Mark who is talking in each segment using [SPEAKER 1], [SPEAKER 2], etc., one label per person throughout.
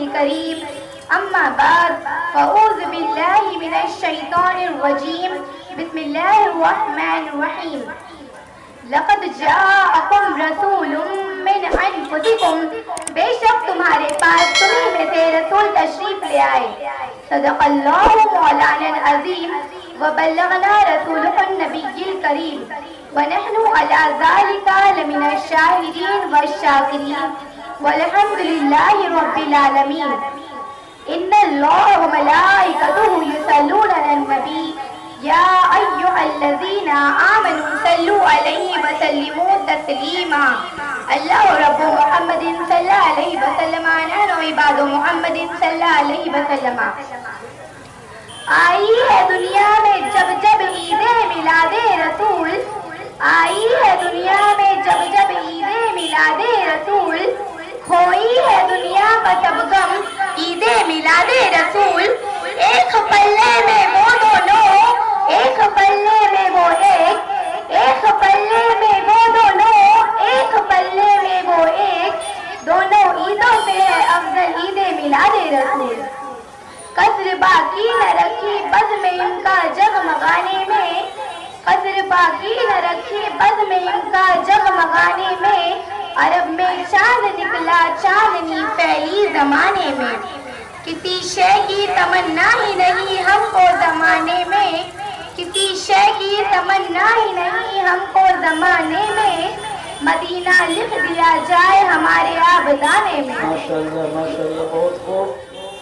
[SPEAKER 1] کریم اما بعد فاعوذ باللہ من الشیطان الرجیم بسم اللہ الرحمن الرحیم لقد جاءکم رسول من انفسکم بے شک تمہارے پاس تمہیں میں سے رسول تشریف لے آئے صدق اللہ مولانا العظیم وبلغنا رسولہ النبی الکریم ونحن علی ذلک لمن الشاہدین والشاکرین والحمد للہ رب العالمین ان اللہ وملائکتہ یصلون علی النبی یا ایہا الذین آمنوا صلوا علیہ وسلموا تسلیما اللہ رب محمد صلی اللہ علیہ وسلم نحن عباد محمد صلی اللہ علیہ وسلم آئی ہے دنیا میں جب جب عید میلاد رسول آئی ہے دنیا میں جب جب عید میلاد رسول کھوئی ہے دنیا کا سب غم عید میلاد رسول ایک پلے میں وہ دونوں ایک پلے میں وہ ایک پلے میں وہ دونوں ایک پلے میں وہ ایک دونوں عیدوں سے ہے افضل عید میلاد رسول قدر باقی نہ رکھی بزم ان کا جگمگانے میں قدر باقی نہ رکھی بزم ان کا جگمگانے میں عرب میں چاند نکلا چاندنی پھیلی زمانے میں کسی شے کی تمنا ہی نہیں ہم کو زمانے میں کسی شے کی تمنا ہی نہیں ہم کو زمانے میں مدینہ لکھ دیا جائے ہمارے آبدانے میں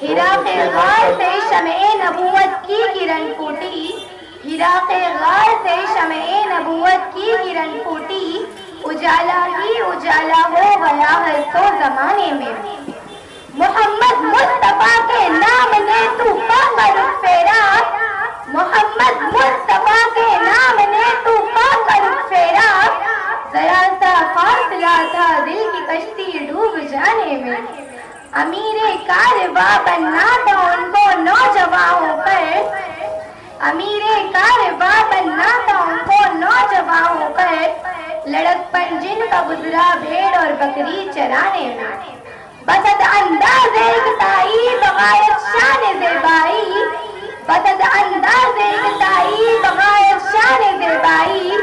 [SPEAKER 1] ہرا کے غار سے شمع نبوت کی کرن پھوٹی ہرا کے غار سے شمع نبوت کی کرن پھوٹی اجالا ہی اجالا ہو گیا ہر تو زمانے میں محمد مصطفیٰ کے نام نے تو پاکر پھیرا محمد مصطفیٰ کے نام نے تو پاکر پھیرا ذرا سا فاصلہ تھا دل کی کشتی ڈوب جانے میں امیر کارواں بننا تھا ان کو نوجوان ہو کر امیر کارواں بننا تھا ان کو نوجوان ہو کر لڑکپن جن کا گزرا بھیڑ اور بکری چرانے میں بسد انداز اقتائی بغیر شان زیبائی بسد انداز اقتائی بغیر شان زیبائی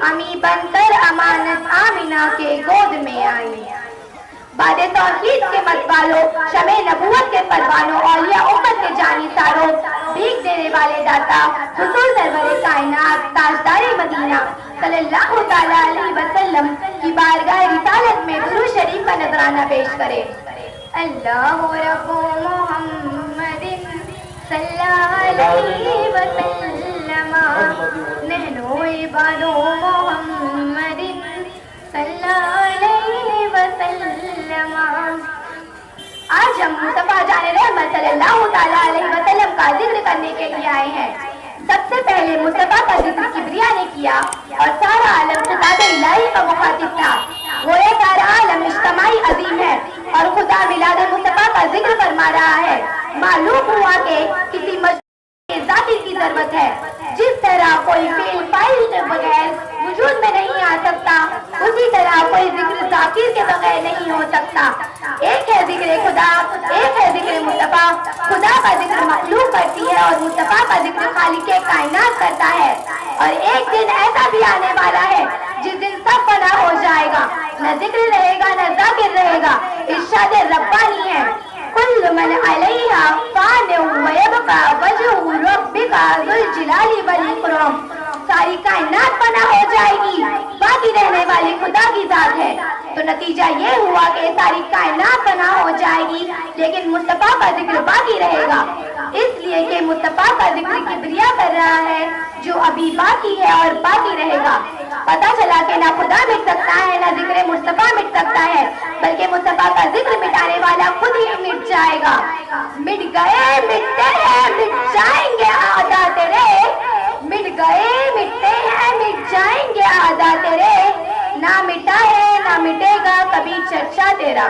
[SPEAKER 1] امی بن کر امانت آمینہ کے گود میں آئی باد توحید کے مت والوں شمع نبوت کے پروانوں اولیاء امت کے جانی ساروں بھیک دینے والے داتا حضور سرور کائنات تاجدار مدینہ صلی اللہ تعالیٰ علیہ وسلم کی بارگاہ رسالت میں درود شریف کا نذرانہ پیش کرے اللہ رب محمد صلی اللہ علیہ وسلم نحن عباد محمد صلی اللہ علیہ وسلم آج ہم مصطفیٰ جان رحمت صلی اللہ تعالیٰ علیہ وسلم کا ذکر کرنے کے لیے آئے ہیں سب سے پہلے مصطفیٰ کا ذکر کبریا نے کیا اور سارا عالم خطاب الہی کا مخاطب تھا گویا سارا عالم اجتماعی عظیم ہے اور خدا میلاد مصطفیٰ کا ذکر فرما رہا ہے معلوم ہوا کہ کسی مجموعے ذاتی کی ضرورت ہے جس طرح کوئی فعل فاعل کے بغیر وجود میں نہیں آ سکتا اسی طرح کوئی ذکر ذاکر کے بغیر نہیں ہو سکتا ایک ہے ذکر خدا ایک ہے ذکر مصطفیٰ خدا کا ذکر مخلوق کرتی ہے اور مصطفیٰ کا ذکر خالق کائنات کرتا ہے اور ایک دن ایسا بھی آنے والا ہے جس دن سب فنا ہو جائے گا نہ ذکر رہے گا نہ ذاکر رہے گا ارشاد ربانی ہے کل من علیہا فان ویبقى وجہ ربک ذو الجلال والاکرام ساری کائنات فنا ہو جائے گی باقی رہنے والی خدا کی ذات ہے تو نتیجہ یہ ہوا کہ ساری کائنات فنا ہو جائے گی لیکن مصطفیٰ کا ذکر باقی رہے گا اس لیے کہ مصطفیٰ کا ذکر کبریا کر رہا ہے جو ابھی باقی ہے اور باقی رہے گا پتا چلا کہ نہ خدا مٹ سکتا ہے نہ ذکر مصطفیٰ مٹ سکتا ہے بلکہ مصطفیٰ کا ذکر مٹانے والا خود ہی مٹ جائے گا مٹ گئے مٹتے ہیں مٹ جائیں گے آدھا تیرے مٹ گئے مٹتے ہیں مٹ جائیں گے آدھا تیرے نہ مٹا ہے نہ مٹے گا کبھی چرچا تیرا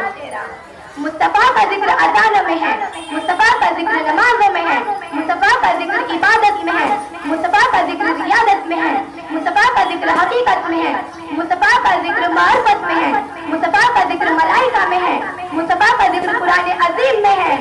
[SPEAKER 1] مصطفیٰ کا ذکر اذان میں ہے مصطفیٰ کا ذکر نمازوں میں ہے مصطفیٰ کا ذکر عبادت میں ہے مصطفیٰ کا ذکر ریاضت میں ہے مصطفیٰ کا ذکر حقیقت میں ہے مصطفیٰ کا ذکر معرفت میں ہے مصطفیٰ کا ذکر ملائکہ میں ہے مصطفیٰ کا ذکر قرآن عظیم میں ہے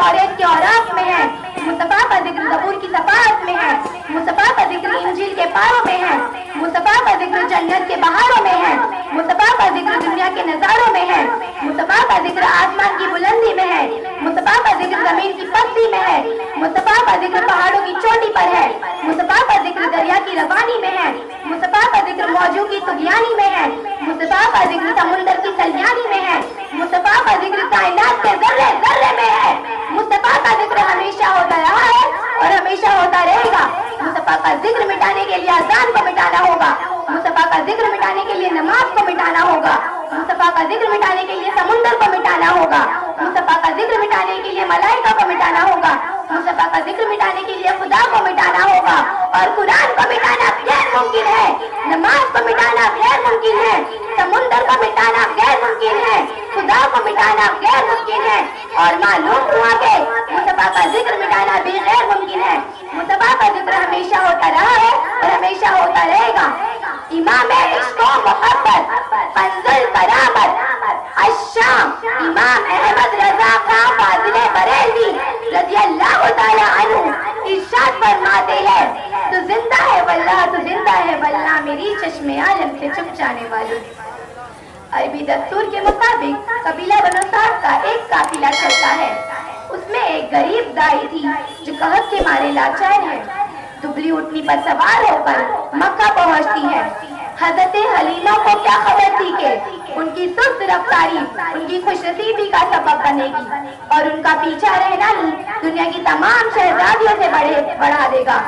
[SPEAKER 1] توریت کے اوراق میں ہے، مصطفیٰ کا ذکر زبور کی صفحات میں ہے، مصطفیٰ کا ذکر انجیل کے پاروں میں ہے، مصطفیٰ کا ذکر جنت کے بہاروں میں ہے، مصطفیٰ کا ذکر دنیا کے نظاروں میں ہے، مصطفیٰ کا ذکر آسمان کی بلندی میں ہے، مصطفیٰ کا ذکر زمین کی پستی میں ہے، مصطفیٰ کا ذکر پہاڑوں کی چوٹی پر ہے، مصطفیٰ کا ذکر دریا کی روانی میں ہے، مصطفیٰ کا ذکر موجوں کی طغیانی میں ہے، مصطفیٰ کا ذکر سمندر کی سلیانی میں ہے، مصطفیٰ کا ذکر کائنات کے ذرے ذرے میں ہے، مصطفیٰ کا ذکر ہمیشہ ہوتا رہا ہے اور ہمیشہ ہوتا رہے گا۔ مصطفیٰ کا ذکر مٹانے کے لیے اذان کو مٹانا ہوگا، مصطفیٰ کا ذکر مٹانے کے لیے نماز کو مٹانا ہوگا، مصطفیٰ کا ذکر مٹانے کے لیے سمندر کو مٹانا ہوگا، مصطفیٰ کا ذکر مٹانے کے لیے ملائکہ کو مٹانا ہوگا، مصطفیٰ کا ذکر مٹانے کے لیے خدا کو مٹانا ہوگا، اور قرآن کو مٹانا غیر ممکن ہے، نماز کو مٹانا غیر ممکن ہے، سمندر کو مٹانا غیر ممکن ہے، خدا کو مٹانا غیر ممکن ہے، اور معلوم ہوا کہ مصطفیٰ کا ذکر مٹانا بھی غیر ممکن ہے۔ مصطفیٰ کا ذکر ہمیشہ ہوتا رہا ہے اور ہمیشہ ہوتا رہے گا۔ امام عشق و محبت منزل کرامت الشام امام احمد رضا خان فاضل بریلوی رضی اللہ تعالی عنہ ارشاد فرماتے ہیں، تو زندہ ہے واللہ، تو زندہ ہے واللہ میری چشم عالم سے چھپ جانے والی۔ عربی دستور کے مطابق قبیلہ بنو سعد کا ایک قافلہ چلتا ہے، اس میں ایک غریب دائی تھی جو قحط کے مارے لاچار ہے، دبلی اٹھنی پر سوار ہو کر مکہ پہنچتی ہے۔ حضرت حلیمہ کو کیا خبر تھی کہ ان کی سست رفتاری ان کی خوش نصیبی کا سبب بنے گی اور ان کا پیچھا رہنا ہی دنیا کی تمام شہزادیوں سے بڑھا دے گا،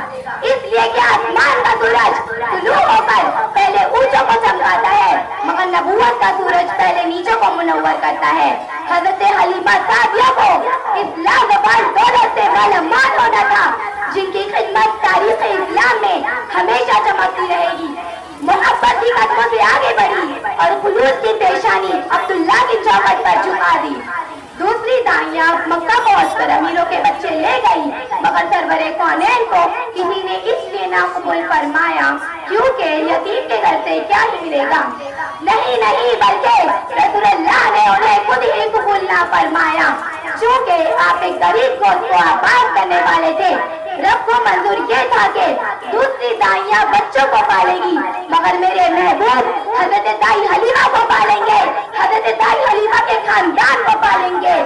[SPEAKER 1] اس لیے کہ آسمان کا سورج طلوع ہو کر پہلے اونچوں کو چمکاتا ہے مگر نبوت کا سورج پہلے نیچوں کو منور کرتا ہے۔ حضرت حلیمہ سعدیہ کو اس لازوال دولت سے معلومات ہونا تھا جن کی خدمت تاریخ اسلام میں ہمیشہ چمکتی رہے گی۔ محبت کی قدموں سے آگے بڑھی اور خلوص کی پیشانی عبداللہ کی چوکھٹ پر جھکا دی۔ دوسری دائیاں مکہ پہنچ کر امیروں کے بچے لے گئی مگر سرور کونین کو کسی نے اس لیے نہ قبول فرمایا کیونکہ یتیم کے گھر سے کیا ہی ملے گا۔ نہیں بلکہ رسول اللہ نے انہیں خود ہی قبول نہ فرمایا، چونکہ آپ ایک غریب کو آباد کرنے والے تھے۔ رب کو منظور یہ تھا کہ دوسری دائیاں بچوں کو پالے گی مگر میرے محبوب حضرت دائی حلیمہ کو پالیں گے، حضرت دائی حلیمہ کے خاندان کو پالیں گے۔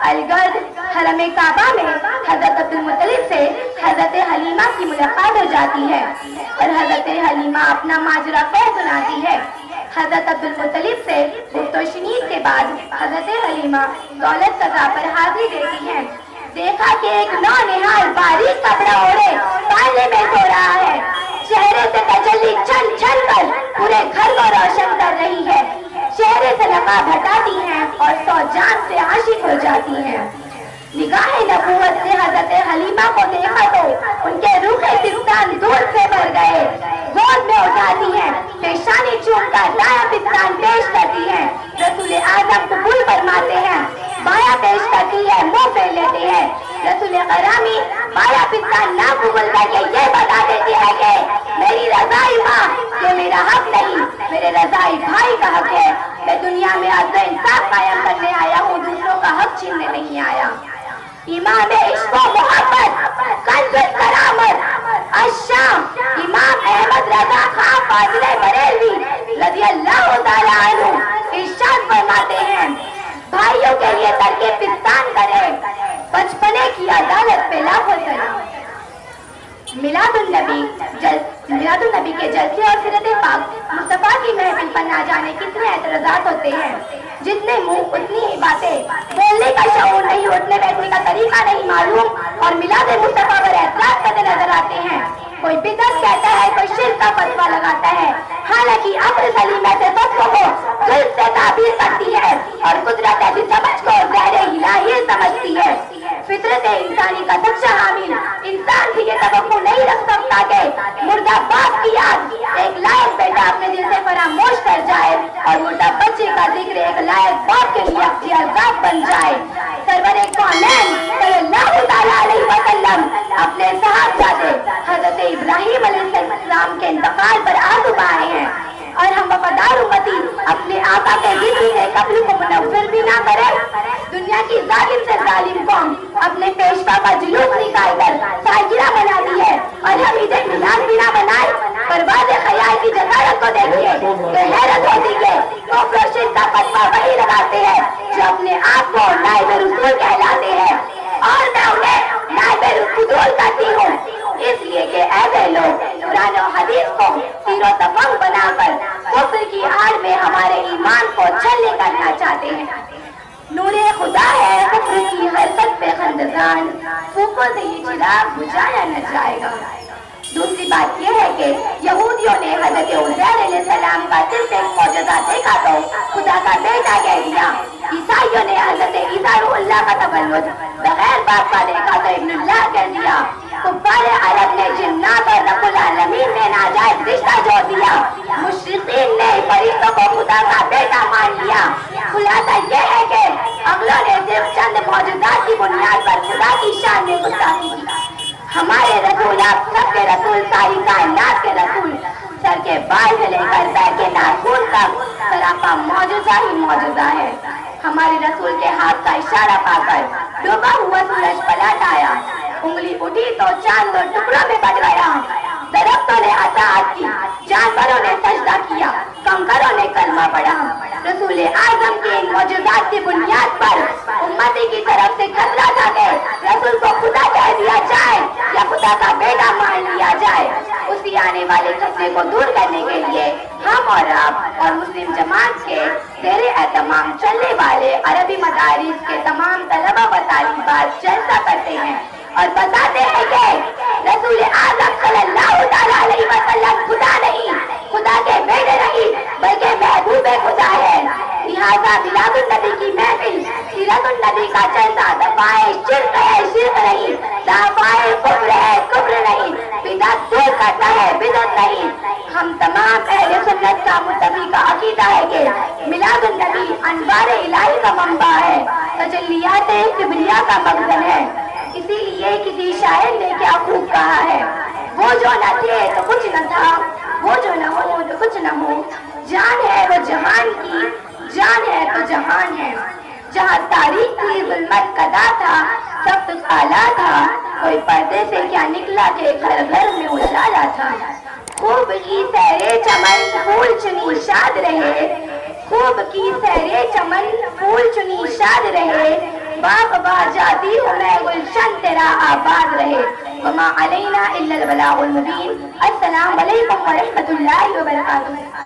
[SPEAKER 1] الگرد حرم کعبہ میں حضرت عبدالمطلب سے حضرت حلیمہ کی ملاقات ہو جاتی ہے اور حضرت حلیمہ اپنا ماجرا سناتی ہے۔ حضرت عبدالمطلب سے گفت و شنید کے بعد حضرت حلیمہ دولت سزا پر حاضری دیتی ہیں۔ دیکھا کہ ایک نونہال باریک کپڑا اوڑھے پالے میں سو رہا ہے، چہرے سے تجلی چھن چھن کر پورے گھر کو روشن کر رہی ہے، چہرے سے نقاب ہٹاتی ہیں اور سو جان سے عاشق ہو جاتی ہیں۔ نگاہ نبوت سے حضرت حلیمہ کو دیکھا تو ان کے روح پستان دور سے بھر گئے، گود میں اٹھاتی ہیں، پیشانی چوم کر دایاں پستان پیش کرتی ہیں، رسول اعظم قبول فرماتے ہیں، بایاں پیش کرتی ہے، منہ پھیر لیتے ہیں، رسول غرامی بایاں پستان نہ قبول کر کے یہ بتا دیتی ہے کہ میری رضائی ماں یہ میرا حق نہیں، میرے رضائی بھائی کا حق ہے، میں دنیا میں عدل و انصاف قائم کرنے آیا ہوں، دوسروں کا حق چھیننے نہیں آیا۔ امام عشق و محبت کنز کرامت الشام امام احمد رضا خان فاضل بریلوی رضی اللہ تعالی عنہ ارشاد فرماتے ہیں، بھائیوں کے لیے ترک پستان کرے، بچپنے کی عدالت پہ لاکھوں سلام۔ میلاد النبی کے جلسے اور سیرت پاک مصطفیٰ کی محفل پر نہ جانے کتنے اعتراضات ہوتے ہیں، جتنے منہ اتنی ہی باتیں، بولنے کا شعور نہیں، اٹھنے بیٹھنے کا طریقہ نہیں معلوم اور میلاد مصطفیٰ پر اعتراض کرتے نظر آتے ہیں۔ کوئی بدعت کہتا ہے، کوئی شرک کا فتویٰ لگاتا ہے، حالانکہ عقل سلیم ایسے فتووں کو دل سے تعبیر کرتی ہے اور قدرت ایسی سمجھ کو زہر الہی سمجھتی ہے۔ فطرت انسانی کا سچا حامل انسان بھی یہ توقع نہیں رکھ سکتا کہ مردہ باپ کی یاد ایک لائق بیٹا اپنے دل سے فراموش کر جائے اور مردہ بچے کا ذکر ایک لائق باپ کے لیے اختیار ذات بن جائے۔ سرور کونین صلی اللہ تعالیٰ علیہ وسلم اپنے صاحبزادے حضرت ابراہیم علیہ السلام کے انتقال پر آنسو بہائے ہیں۔ اور ہم وفادار امتی اپنے آقا کے ذکر کے قبر کو منور بھی نہ کریں؟ دنیا کی ظالم سے ظالم قوم اپنے پیشوا کا جلوس نکال کر سالگرہ مناتی ہے اور ہم عید میلاد بھی نہ منائیں؟ پرواز خیال کی جسارت کو دیکھیے تو حیرت ہوتی ہے کفر و شرک کا فتویٰ وہی لگاتے ہیں جو اپنے آپ کو نائب رسول کہلاتے ہیں، اور میں انہیں نائب الفضول کہتی ہوں، اس لیے کہ ایسے لوگ قرآن و حدیث کو تیر و تفنگ بنا کر کفر کی آڑ میں ہمارے ایمان کو چھلے کرنا چاہتے ہیں۔ نور خدا ہے کفر کی حرکت پہ خندزان، پھوکوں سے یہ چراغ بجھایا نہ جائے گا۔ دوسری بات یہ ہے کہ یہودیوں نے حضرت عزیر علیہ السلام کا صرف ایک معجزہ دیکھا تو خدا کا بیٹا کہہ دیا۔ عیسائیوں نے حضرت عیسیٰ روح اللہ کا تولد بغیر باپ کا دیکھا تو ابن اللہ کہہ دیا۔ کفار عرب نے جنات اور رب العالمین نے ناجائز رشتہ جوڑ دیا۔ مشرکین نے فرشتوں کو خدا کا بیٹا مان لیا۔ خلاصہ یہ ہے کہ اگلوں نے صرف چند معجزات کی بنیاد پر خدا کی شان میں گستاخی کی۔ ہمارے رسول آپ سب کے رسول، ساری کائنات کے رسول، سر کے بال سے لے کر پیر کے ناخن تک سراپا معجزہ ہی معجزہ ہے۔ ہمارے رسول کے ہاتھ کا اشارہ پا کر ڈوبا ہوا سورج پلٹ آیا، انگلی اٹھی تو چاند دو ٹکڑوں میں بٹ گیا، درختوں نے اطاعت کی، جانوروں نے سجدہ کیا، کنکروں نے کلمہ پڑھا۔ رسول اعظم کے ان معجزات کی بنیاد پر امتی کی طرف سے خطرہ تھا کہ رسول کو خدا کہہ دیا جائے یا خدا کا بیٹا مان لیا جائے۔ اسی آنے والے خطرے کو دور کرنے کے لیے ہم اور آپ اور مسلم جماعت کے زیر اہتمام چلنے والے عربی مدارس کے تمام طلبہ و طالبات جلسہ کرتے ہیں اور بتاتے ہیں کہ رسول اعظم صلی اللہ تعالیٰ علیہ وسلم خدا نہیں، خدا کے بیٹے نہیں بلکہ محبوب خدا ہے۔ لہٰذا میلاد النبی کی محفل سیرت النبی کا جلسہ دفاع شرک ہے، شرک نہیں، دفاع کفر ہے، کفر نہیں، بدعت دور کرتا ہے، بدعت نہیں۔ ہم تمام اہل سنت کا متفق عقیدہ ہے کہ میلاد النبی انوار الہی کا منبع ہے، تجلیات کبریا کا مخزن ہے۔ اسی لیے کسی شاعر نے کیا خوب کہا ہے، وہ جو نہ تھے تو کچھ نہ تھا، وہ جو نہ ہو تو کچھ نہ ہو، جان ہے وہ جہان کی، جان ہے تو جہان ہے۔ جہاں تاریخ کی ظلمت قدا تھا، سخت کالا تھا، کوئی پردے سے کیا نکلا کہ گھر گھر میں اجالا تھا۔ خوب کی سیرے چمن پھول چنی شاد رہے، خوب کی سیرے چمن پھول چنی شاد رہے، باغ باغ جاتی ہوں میں گلشن تیرا آباد رہے۔ وما علینا الا البلاغ المبین۔ السلام علیکم ورحمۃ اللہ وبرکاتہ۔